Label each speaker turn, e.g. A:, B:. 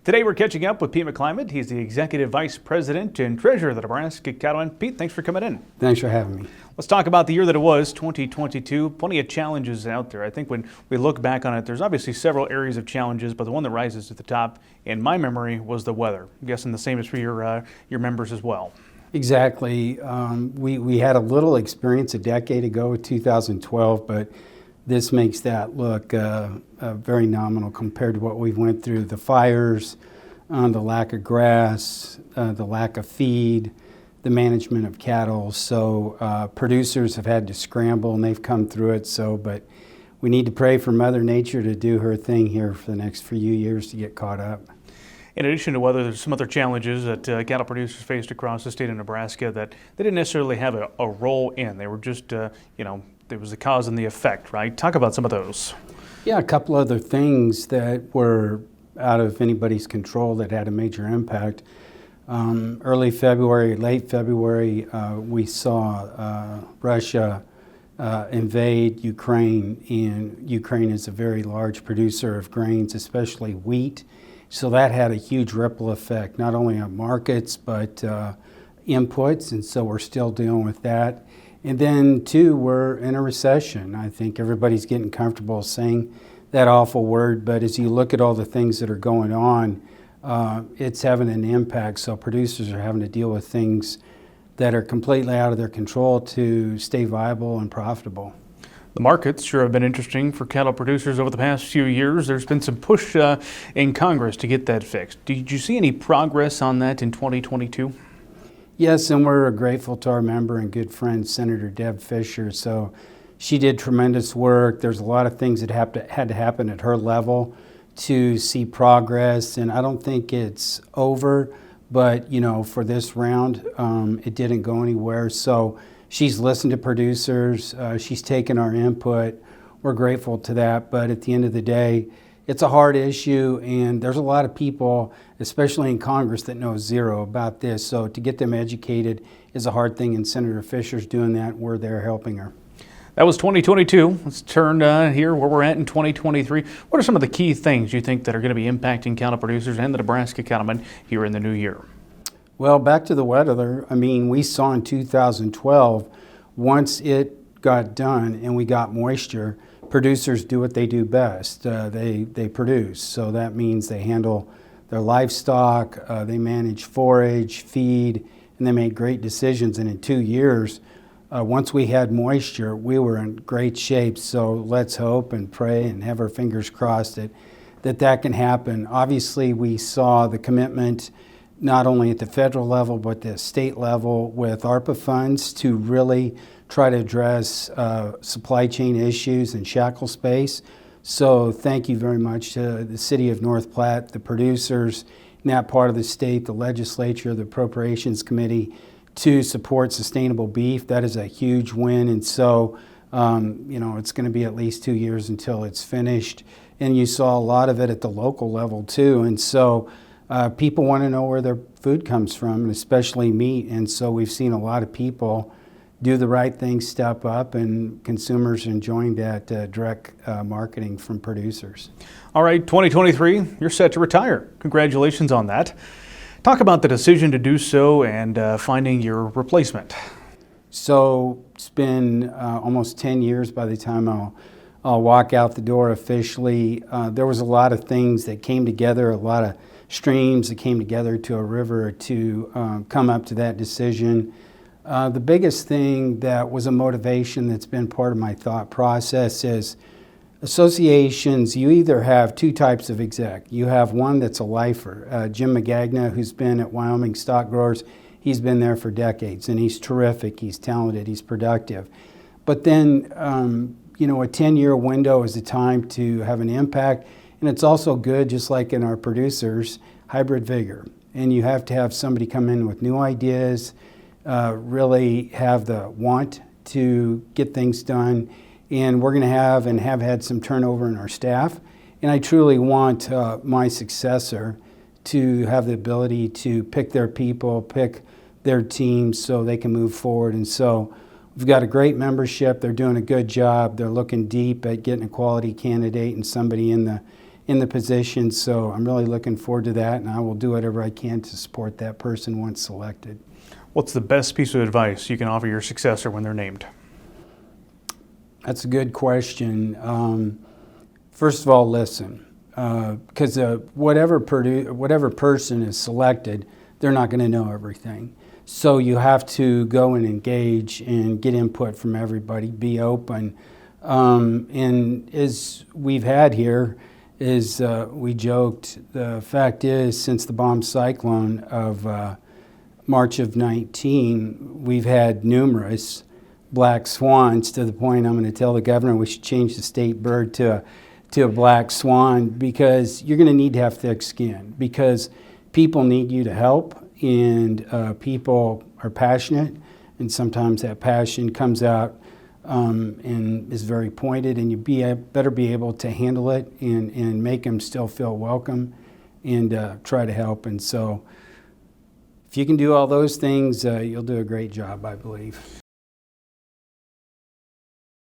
A: Today we're catching up with Pete McClymont. He's the Executive Vice President and Treasurer of the Nebraska Cattlemen. Pete, thanks for coming in.
B: Thanks for having me.
A: Let's talk about the year that it was, 2022. Plenty of challenges out there. I think when we look back on it, there's obviously several areas of challenges, but the one that rises to the top, in my memory, was the weather. I'm guessing the same is for your members as well.
B: Exactly. We had a little experience a decade ago, 2012, but this makes that look very nominal compared to what we went through. The fires, the lack of grass, the lack of feed, the management of cattle. So producers have had to scramble and they've come through it. But we need to pray for Mother Nature to do her thing here for the next few years to get caught up.
A: In addition to weather, there's some other challenges that cattle producers faced across the state of Nebraska that they didn't necessarily have a role in. They were just, there was the cause and the effect, right? Talk about some of those.
B: Yeah, a couple other things that were out of anybody's control that had a major impact. Early February, late February, we saw Russia invade Ukraine, and Ukraine is a very large producer of grains, especially wheat. So that had a huge ripple effect, not only on markets, but inputs, and so we're still dealing with that. And then, too, we're in a recession. I think everybody's getting comfortable saying that awful word, but as you look at all the things that are going on, it's having an impact. So producers are having to deal with things that are completely out of their control to stay viable and profitable.
A: The markets sure have been interesting for cattle producers over the past few years. There's been some push in Congress to get that fixed. Did you see any progress on that in 2022?
B: Yes, and we're grateful to our member and good friend, Senator Deb Fischer. So she did tremendous work. There's a lot of things that had to happen at her level to see progress, and I don't think it's over, but for this round, it didn't go anywhere. So she's listened to producers. She's taken our input. We're grateful to that, but at the end of the day, it's a hard issue, and there's a lot of people, especially in Congress, that know zero about this. So to get them educated is a hard thing, and Senator Fisher's doing that. We're there helping her.
A: That was 2022. Let's turn here where we're at in 2023. What are some of the key things you think that are going to be impacting cattle producers and the Nebraska Cattlemen here in the new year?
B: Well, back to the weather. I mean, we saw in 2012, once it got done and we got moisture, producers do what they do best. They produce. So that means they handle their livestock, they manage forage, feed, and they make great decisions. And in 2 years, once we had moisture, we were in great shape. So let's hope and pray and have our fingers crossed that can happen. Obviously, we saw the commitment not only at the federal level, but the state level with ARPA funds to really try to address supply chain issues and shackle space. So thank you very much to the city of North Platte, the producers in that part of the state, the legislature, the appropriations committee to support sustainable beef. That is a huge win. And so, it's going to be at least 2 years until it's finished. And you saw a lot of it at the local level too. And so people want to know where their food comes from, and especially meat. And so we've seen a lot of people do the right thing, step up, and consumers enjoying that direct marketing from producers.
A: All right, 2023, you're set to retire. Congratulations on that. Talk about the decision to do so and finding your replacement.
B: So it's been almost 10 years by the time I'll walk out the door officially. There was a lot of things that came together, a lot of streams that came together to a river to come up to that decision. The biggest thing that was a motivation that's been part of my thought process is associations, you either have two types of exec. You have one that's a lifer. Jim McGagna, who's been at Wyoming Stock Growers, he's been there for decades, and he's terrific, he's talented, he's productive. But then, a 10-year window is a time to have an impact, and it's also good, just like in our producers, hybrid vigor. And you have to have somebody come in with new ideas, really have the want to get things done. And we're going to have and have had some turnover in our staff. And I truly want my successor to have the ability to pick their people, pick their teams so they can move forward. And so we've got a great membership. They're doing a good job. They're looking deep at getting a quality candidate and somebody in in the position. So I'm really looking forward to that, and I will do whatever I can to support that person once selected.
A: What's the best piece of advice you can offer your successor when they're named?
B: That's a good question. First of all, listen, because whatever person is selected, they're not going to know everything. So you have to go and engage and get input from everybody, be open. And as we've had here, is we joked, the fact is, since the bomb cyclone of March of 19, we've had numerous black swans, to the point I'm going to tell the governor we should change the state bird to a black swan, because you're going to need to have thick skin, because people need you to help, and people are passionate, and sometimes that passion comes out and is very pointed, and you better be able to handle it and make them still feel welcome and try to help. And so if you can do all those things, you'll do a great job, I believe.